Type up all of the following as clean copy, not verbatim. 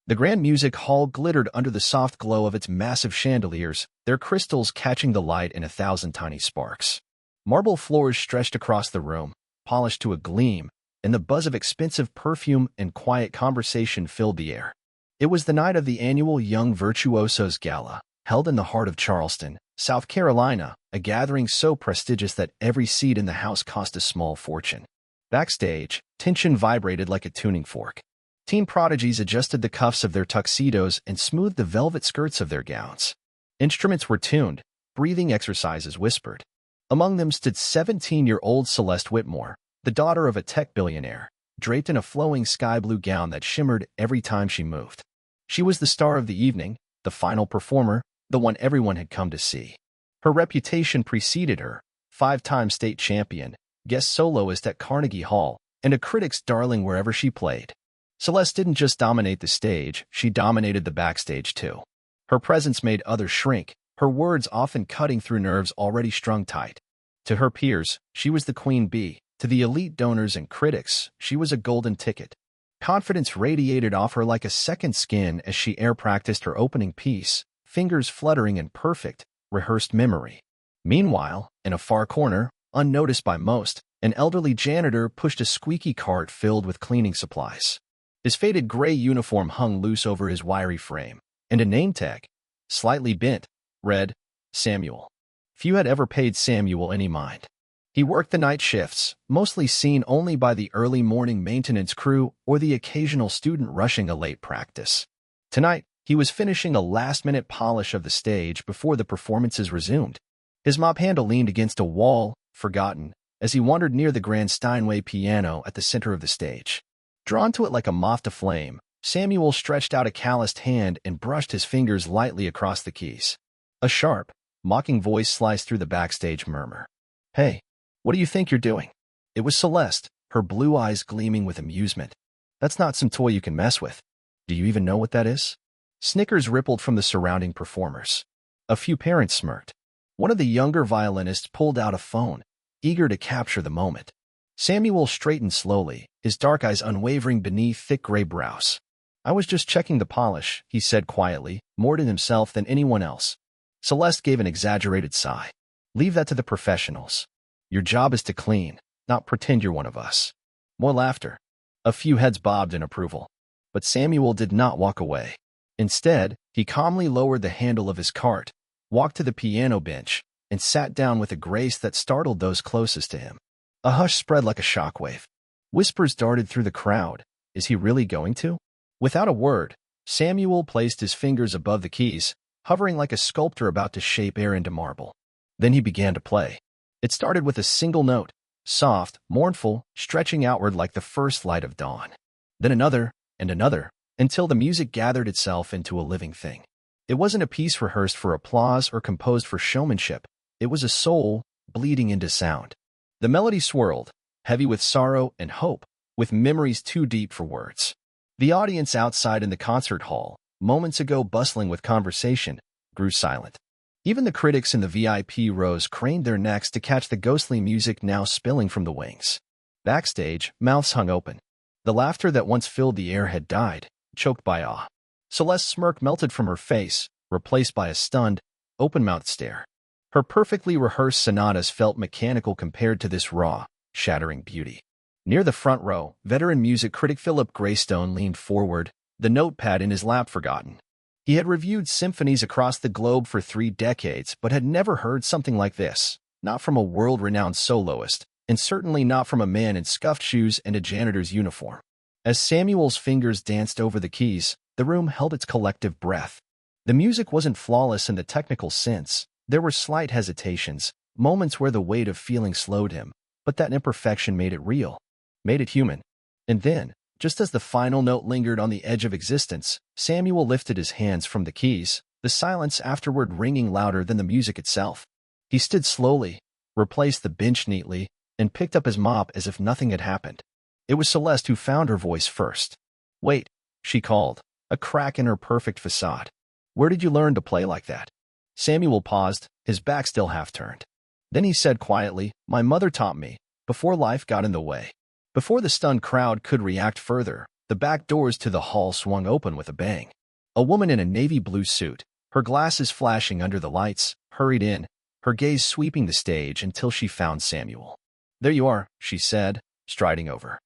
The grand music hall glittered under the soft glow of its massive chandeliers, their crystals catching the light in 1,000 tiny sparks. Marble floors stretched across the room, polished to a gleam, and the buzz of expensive perfume and quiet conversation filled the air. It was the night of the annual Young Virtuosos Gala, held in the heart of Charleston, South Carolina, a gathering so prestigious that every seat in the house cost a small fortune. Backstage, tension vibrated like a tuning fork. Teen prodigies adjusted the cuffs of their tuxedos and smoothed the velvet skirts of their gowns. Instruments were tuned, breathing exercises whispered. Among them stood 17-year-old Celeste Whitmore, the daughter of a tech billionaire, draped in a flowing sky-blue gown that shimmered every time she moved. She was the star of the evening, the final performer, the one everyone had come to see. Her reputation preceded her, 5-time state champion, guest soloist at Carnegie Hall, and a critic's darling wherever she played. Celeste didn't just dominate the stage, she dominated the backstage too. Her presence made others shrink, her words often cutting through nerves already strung tight. To her peers, she was the queen bee. To the elite donors and critics, she was a golden ticket. Confidence radiated off her like a second skin as she air-practiced her opening piece, fingers fluttering in perfect, rehearsed memory. Meanwhile, in a far corner, unnoticed by most, an elderly janitor pushed a squeaky cart filled with cleaning supplies. His faded gray uniform hung loose over his wiry frame, and a name tag, slightly bent, read, Samuel. Few had ever paid Samuel any mind. He worked the night shifts, mostly seen only by the early morning maintenance crew or the occasional student rushing a late practice. Tonight, he was finishing a last-minute polish of the stage before the performances resumed. His mop handle leaned against a wall, forgotten, as he wandered near the grand Steinway piano at the center of the stage. Drawn to it like a moth to flame, Samuel stretched out a calloused hand and brushed his fingers lightly across the keys. A sharp, mocking voice sliced through the backstage murmur. "Hey, what do you think you're doing?" It was Celeste, her blue eyes gleaming with amusement. "That's not some toy you can mess with. Do you even know what that is?" Snickers rippled from the surrounding performers. A few parents smirked. One of the younger violinists pulled out a phone, eager to capture the moment. Samuel straightened slowly, his dark eyes unwavering beneath thick gray brows. "I was just checking the polish," he said quietly, more to himself than anyone else. Celeste gave an exaggerated sigh. "Leave that to the professionals. Your job is to clean, not pretend you're one of us." More laughter. A few heads bobbed in approval. But Samuel did not walk away. Instead, he calmly lowered the handle of his cart, walked to the piano bench, and sat down with a grace that startled those closest to him. A hush spread like a shockwave. Whispers darted through the crowd. Is he really going to? Without a word, Samuel placed his fingers above the keys, hovering like a sculptor about to shape air into marble. Then he began to play. It started with a single note, soft, mournful, stretching outward like the first light of dawn. Then another, and another, until the music gathered itself into a living thing. It wasn't a piece rehearsed for applause or composed for showmanship. It was a soul, bleeding into sound. The melody swirled, heavy with sorrow and hope, with memories too deep for words. The audience outside in the concert hall, moments ago bustling with conversation, grew silent. Even the critics in the VIP rows craned their necks to catch the ghostly music now spilling from the wings. Backstage, mouths hung open. The laughter that once filled the air had died, choked by awe. Celeste's smirk melted from her face, replaced by a stunned, open-mouthed stare. Her perfectly rehearsed sonatas felt mechanical compared to this raw, shattering beauty. Near the front row, veteran music critic Philip Greystone leaned forward, the notepad in his lap forgotten. He had reviewed symphonies across the globe for 3 decades, but had never heard something like this, not from a world-renowned soloist, and certainly not from a man in scuffed shoes and a janitor's uniform. As Samuel's fingers danced over the keys, the room held its collective breath. The music wasn't flawless in the technical sense. There were slight hesitations, moments where the weight of feeling slowed him, but that imperfection made it real, made it human. And then, just as the final note lingered on the edge of existence, Samuel lifted his hands from the keys, the silence afterward ringing louder than the music itself. He stood slowly, replaced the bench neatly, and picked up his mop as if nothing had happened. It was Celeste who found her voice first. "Wait," she called, a crack in her perfect facade. "Where did you learn to play like that?" Samuel paused, his back still half-turned. Then he said quietly, "My mother taught me, before life got in the way." Before the stunned crowd could react further, The back doors to the hall swung open with a bang. A woman in a navy blue suit, her glasses flashing under the lights, hurried in, her gaze sweeping the stage until she found Samuel. "There you are," she said, striding over.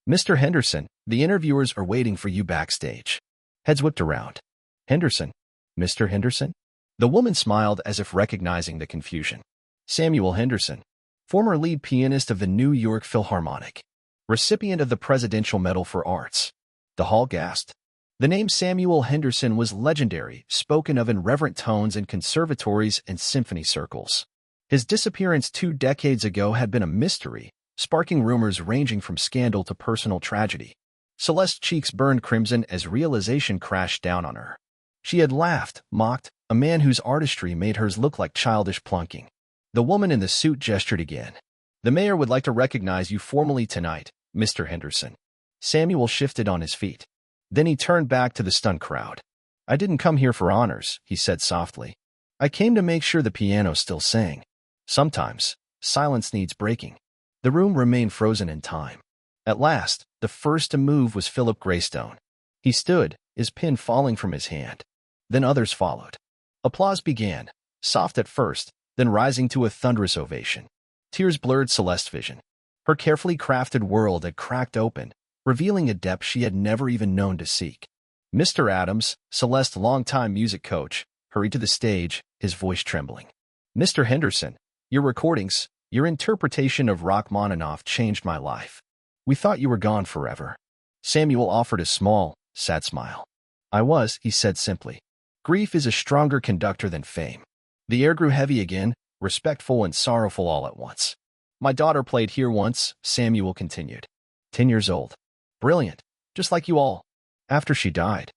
"Mr. Henderson, the interviewers are waiting for you backstage." Heads whipped around. "Henderson? Mr. Henderson?" The woman smiled as if recognizing the confusion. "Samuel Henderson, former lead pianist of the New York Philharmonic, recipient of the Presidential Medal for Arts." The hall gasped. The name Samuel Henderson was legendary, spoken of in reverent tones in conservatories and symphony circles. His disappearance 2 decades ago had been a mystery, sparking rumors ranging from scandal to personal tragedy. Celeste's cheeks burned crimson as realization crashed down on her. She had laughed, mocked, a man whose artistry made hers look like childish plunking. The woman in the suit gestured again. "The mayor would like to recognize you formally tonight, Mr. Henderson." Samuel shifted on his feet. Then he turned back to the stunned crowd. "I didn't come here for honors," he said softly. "I came to make sure the piano still sang." Sometimes, silence needs breaking. The room remained frozen in time. At last, the first to move was Philip Greystone. He stood, his pen falling from his hand. Then others followed. Applause began, soft at first, then rising to a thunderous ovation. Tears blurred Celeste's vision. Her carefully crafted world had cracked open, revealing a depth she had never even known to seek. Mr. Adams, Celeste's longtime music coach, hurried to the stage, his voice trembling. "Mr. Henderson, your recordings, your interpretation of Rachmaninoff changed my life. We thought you were gone forever." Samuel offered a small, sad smile. "I was," he said simply. "Grief is a stronger conductor than fame." The air grew heavy again, respectful and sorrowful all at once. "My daughter played here once," Samuel continued. 10 years old. Brilliant, just like you all. After she died,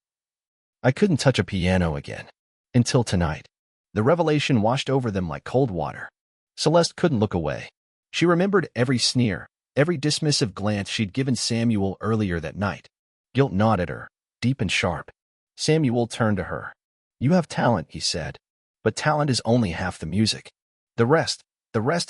I couldn't touch a piano again. Until tonight. The revelation washed over them like cold water. Celeste couldn't look away. She remembered every sneer, every dismissive glance she'd given Samuel earlier that night. Guilt gnawed at her, deep and sharp. Samuel turned to her. "You have talent," he said. "But talent is only half the music. The rest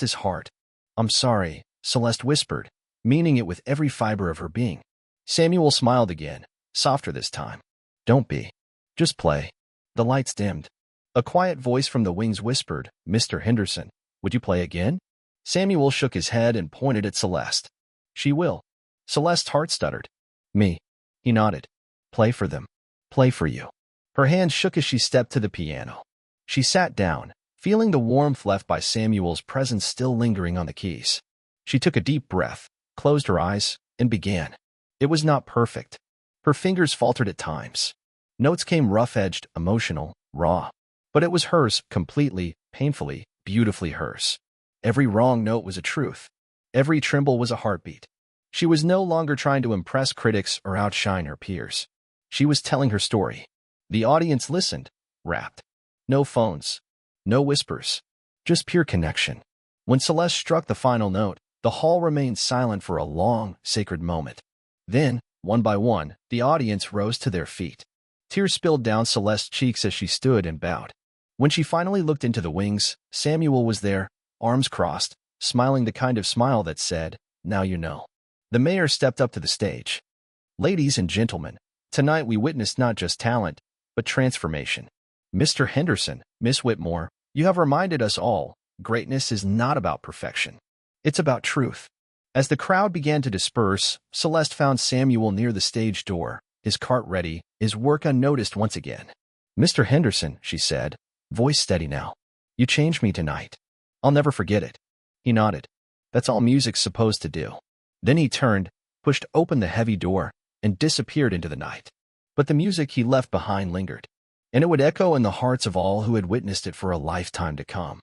is heart." "I'm sorry," Celeste whispered, meaning it with every fiber of her being. Samuel smiled again, softer this time. "Don't be. Just play." The lights dimmed. A quiet voice from the wings whispered, "Mr. Henderson, would you play again?" Samuel shook his head and pointed at Celeste. "She will." Celeste's heart stuttered. "Me." He nodded. "Play for them. Play for you." Her hands shook as she stepped to the piano. She sat down, feeling the warmth left by Samuel's presence still lingering on the keys. She took a deep breath, closed her eyes, and began. It was not perfect. Her fingers faltered at times. Notes came rough-edged, emotional, raw. But it was hers, completely, painfully, beautifully hers. Every wrong note was a truth. Every tremble was a heartbeat. She was no longer trying to impress critics or outshine her peers. She was telling her story. The audience listened, rapt. No phones. No whispers. Just pure connection. When Celeste struck the final note, the hall remained silent for a long, sacred moment. Then, one by one, the audience rose to their feet. Tears spilled down Celeste's cheeks as she stood and bowed. When she finally looked into the wings, Samuel was there, arms crossed, smiling the kind of smile that said, "Now you know." The mayor stepped up to the stage. "Ladies and gentlemen, tonight we witnessed not just talent, but transformation. Mr. Henderson, Miss Whitmore, you have reminded us all, greatness is not about perfection. It's about truth." As the crowd began to disperse, Celeste found Samuel near the stage door, his cart ready, his work unnoticed once again. "Mr. Henderson," she said, voice steady now. "You changed me tonight. I'll never forget it." He nodded. "That's all music's supposed to do." Then he turned, pushed open the heavy door, and disappeared into the night. But the music he left behind lingered, and it would echo in the hearts of all who had witnessed it for a lifetime to come.